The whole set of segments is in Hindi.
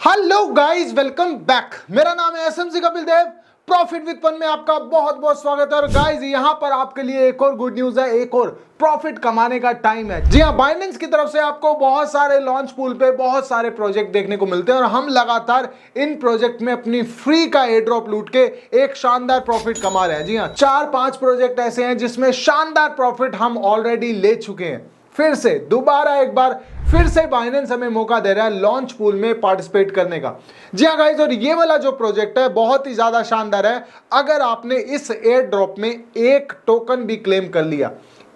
Hello guys, welcome back. मेरा नाम है SMC Kapil Dev. Profit with fun में आपका बहुत बहुत स्वागत है। और गाइस, यहां पर आपके लिए एक और गुड न्यूज है, एक और प्रॉफिट कमाने का टाइम है। जी हां, बाइनेंस की तरफ से आपको बहुत सारे लॉन्च पूल पे बहुत सारे प्रोजेक्ट देखने को मिलते हैं और हम लगातार इन प्रोजेक्ट में अपनी फ्री का एयर ड्रॉप लूट के एक शानदार प्रॉफिट कमा रहे हैं। जी हां, 4-5 प्रोजेक्ट ऐसे हैं जिसमें शानदार प्रॉफिट हम ऑलरेडी ले चुके हैं। फिर से दोबारा एक बार फिर से बाइनेंस हमें मौका दे रहा है लॉन्च पूल में पार्टिसिपेट करने का। जी हाँ गाइस, और ये वाला जो प्रोजेक्ट है बहुत ही ज्यादा शानदार है। अगर आपने इस एयर ड्रॉप में एक टोकन भी क्लेम कर लिया,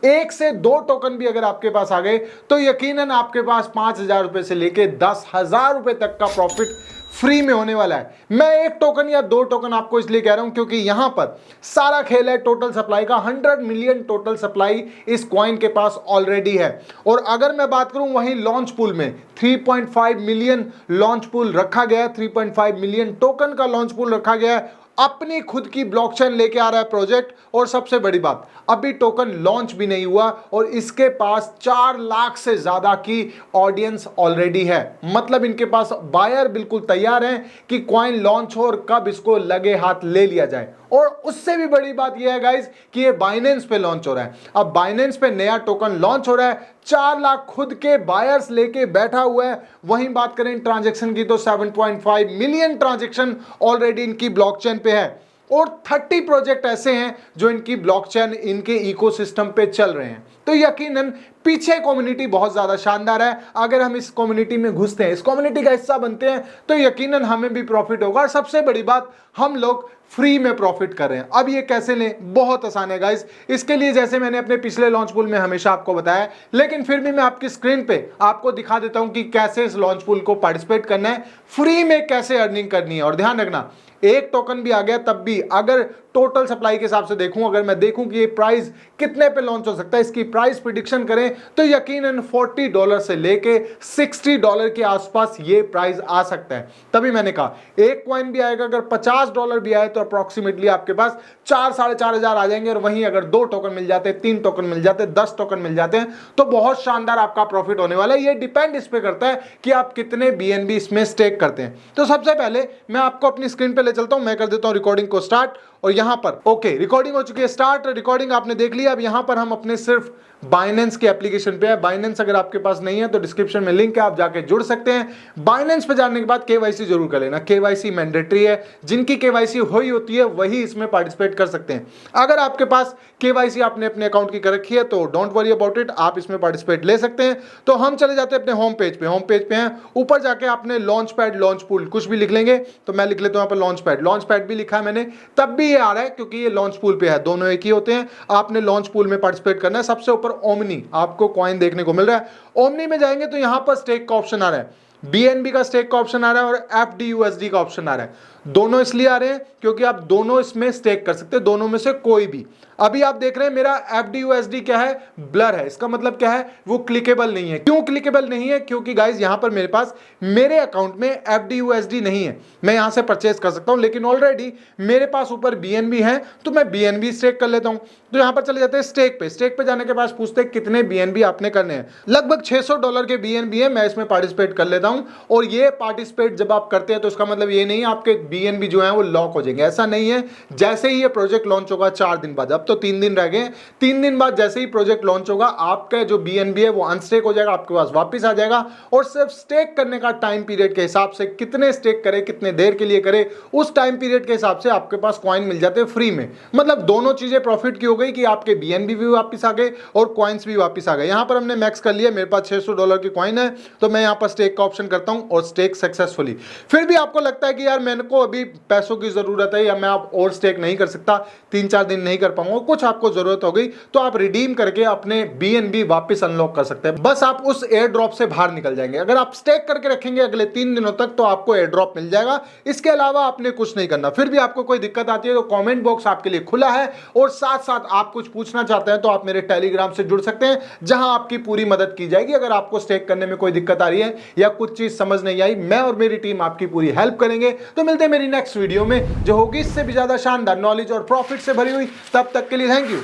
1 से 2 टोकन भी अगर आपके पास आ गए, तो यकीनन आपके पास 5,000 रुपए से लेके 10,000 रुपए तक का प्रॉफिट फ्री में होने वाला है। मैं 1 टोकन या 2 टोकन आपको इसलिए कह रहा हूं क्योंकि यहां पर सारा खेल है टोटल सप्लाई का। 100 मिलियन टोटल सप्लाई इस कॉइन के पास ऑलरेडी है। और अगर मैं बात करूं वहीं लॉन्च पूल में 3.5 मिलियन लॉन्च पूल रखा गया है, 3.5 मिलियन टोकन का लॉन्च पूल रखा गया है। अपनी खुद की ब्लॉकचेन लेके आ रहा है प्रोजेक्ट। और सबसे बड़ी बात, अभी टोकन लॉन्च भी नहीं हुआ और इसके पास 4 लाख से ज्यादा की ऑडियंस ऑलरेडी है। मतलब इनके पास बायर बिल्कुल तैयार हैं कि कॉइन लॉन्च हो और कब इसको लगे हाथ ले लिया जाए। और उससे भी बड़ी बात यह है गाइस कि ये बाइनेंस पे लॉन्च हो रहा है। अब बाइनेंस पे नया टोकन लॉन्च हो रहा है, 4 लाख खुद के बायर्स लेके बैठा हुआ है। वहीं बात करें ट्रांजैक्शन की तो 7.5 मिलियन ट्रांजैक्शन ऑलरेडी इनकी ब्लॉकचेन पे है। और 30 प्रोजेक्ट ऐसे हैं जो इनकी ब्लॉकचेन, इनके इकोसिस्टम पे चल रहे हैं। तो यकीनन पीछे कम्युनिटी बहुत ज्यादा शानदार है। अगर हम इस कम्युनिटी में घुसते हैं, इस कम्युनिटी का हिस्सा बनते हैं, तो यकीनन हमें भी प्रॉफिट होगा। और सबसे बड़ी बात, हम लोग फ्री में प्रॉफिट कर रहे हैं। अब ये कैसे लें? बहुत आसान है गाइस। इसके लिए जैसे मैंने अपने पिछले लॉन्च पूल में हमेशा आपको बताया, लेकिन फिर भी मैं आपकी स्क्रीन पे आपको दिखा देता हूं कि कैसे इस लॉन्च पूल को पार्टिसिपेट करना है, फ्री में कैसे अर्निंग करनी है। और ध्यान रखना, 1 टोकन भी आ गया तब भी अगर टोटल सप्लाई के हिसाब से देखूं, अगर मैं देखूं कि ये प्राइस कितने पे लॉन्च हो सकता है, इसकी प्राइस प्रिडिक्शन करें तो यकीनन $40 से लेके $60 के आसपास ये प्राइस आ सकता है। तभी मैंने कहा एक कॉइन भी आएगा, अगर $50 भी आए तो अप्रोक्सीमेटली आपके पास 4-4.5 हजार आ जाएंगे। और वहीं अगर 2 टोकन मिल जाते, 3 टोकन मिल जाते, 10 टोकन मिल जाते हैं, तो बहुत शानदार आपका प्रॉफिट होने वाला है। ये डिपेंड इस पे करता है कि आप कितने BNB इसमें स्टेक करते हैं। तो सबसे पहले मैं आपको अपनी स्क्रीन पे ले चलता हूं, मैं कर देता हूं रिकॉर्डिंग को स्टार्ट। और यहां पर ओके, रिकॉर्डिंग हो चुकी है स्टार्ट। रिकॉर्डिंग आपने देख लिया। अब यहां पर हम अपने सिर्फ बाइनेंस के एप्लीकेशन पे है। बाइनेंस अगर आपके पास नहीं है तो डिस्क्रिप्शन में लिंक है, आप जाके जुड़ सकते हैं। बाइनेंस पे जाने के बाद केवाईसी जरूर कर लेना। केवाईसी मैंडेटरी है, जिनकी केवाईसी हुई होती है वही इसमें पार्टिसिपेट कर सकते हैं। अगर आपके पास केवाईसी आपने अपने अकाउंट की कर रखी है तो डोंट वरी अबाउट इट, आप इसमें पार्टिसिपेट ले सकते हैं। तो हम चले जाते हैं अपने होम पेज पे। होम पेज पे हैं, ऊपर जाके आपने लॉन्च पैड, लॉन्च पूल कुछ भी लिख लेंगे। तो मैं लिख लेता हूं यहाँ पर लॉन्च पैड भी लिखा है मैंने, तब भी ये आ रहा है क्योंकि ये लॉन्च पूल पे है, दोनों एक ही होते हैं। आपने लॉन्च पूल में पार्टिसिपेट करना है। सबसे ऊपर ओमनी आपको कॉइन देखने को मिल रहा है। ओमनी में जाएंगे तो यहां पर स्टेक का ऑप्शन आ रहा है, BNB का स्टेक का ऑप्शन आ रहा है और FDUSD का ऑप्शन आ रहा है। दोनों इसलिए आ रहे हैं क्योंकि आप दोनों इसमें स्टेक कर सकते हैं, दोनों में से कोई भी। अभी आप देख रहे हैं मेरा FDUSD क्या है, ब्लर है। इसका मतलब क्या है, वो क्लिकेबल नहीं है। क्यों क्लिकेबल नहीं है? क्योंकि गाइज यहां पर मेरे पास मेरे अकाउंट में FDUSD नहीं है। मैं यहां से परचेज कर सकता हूं, लेकिन ऑलरेडी मेरे पास ऊपर BNB है तो मैं BNB स्टेक कर लेता हूं। तो यहां पर चले जाते हैं स्टेक पे। स्टेक पे जाने के बाद पूछते हैं कितने BNB आपने करने हैं। लगभग $600 के BNB है, मैं इसमें पार्टिसिपेट कर लेता हूं। और ये पार्टिसिपेट जब आप करते हैं तो इसका मतलब ये नहीं आपके BNB जो है वो लॉक हो जाएंगे, ऐसा नहीं है। जैसे ही ये प्रोजेक्ट लॉन्च होगा 4 दिन बाद, अब तो 3 दिन रह गए, 3 दिन बाद जैसे ही प्रोजेक्ट लॉन्च होगा, आपका जो BNB है वो अनस्टेक हो जाएगा, आपके पास वापस आ जाएगा। और सिर्फ स्टेक करने का टाइम पीरियड के हिसाब से, कितने स्टेक करे, कितने देर के लिए करे, उस टाइम पीरियड के हिसाब से आपके पास कॉइन मिल जाते हैं फ्री में। मतलब दोनों चीजें प्रॉफिट की हो गई कि आपके BNB भी वापस आ गए और कॉइन्स भी वापस आ गए। यहां पर हमने मैक्स कर लिया, मेरे पास $600 की कॉइन है तो मैं यहां पर स्टेक का ऑप्शन करता हूं और स्टेक सक्सेसफुली। फिर भी आपको लगता है कि यार मेरे को अभी पैसों की जरूरत है या मैं आप और स्टेक नहीं कर सकता, 3-4 दिन नहीं कर पाऊंगा, कुछ आपको जरूरत हो गई, तो आप रिडीम करके अपने BNB वापस अनलॉक कर सकते हैं। बस आप उस एयर ड्रॉप से बाहर निकल जाएंगे। अगर आप स्टेक करके रखेंगे अगले 3 दिनों तक तो आपको एयर ड्रॉप मिल जाएगा। इसके अलावा आपने कुछ नहीं करना। फिर भी आपको कोई दिक्कत आती है तो कमेंट बॉक्स आपके लिए खुला है। और साथ साथ आप कुछ पूछना चाहते हैं तो आप मेरे टेलीग्राम से जुड़ सकते हैं, जहां आपकी पूरी मदद की जाएगी। अगर आपको स्टेक करने में कोई दिक्कत आ रही है या कुछ चीज समझ नहीं आई, मैं और मेरी टीम आपकी पूरी हेल्प करेंगे। तो मिलते हैं मेरी नेक्स्ट वीडियो में जो होगी इससे भी ज्यादा शानदार नॉलेज और प्रॉफिट से भरी हुई। तब तक के लिए thank you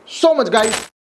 so much guys.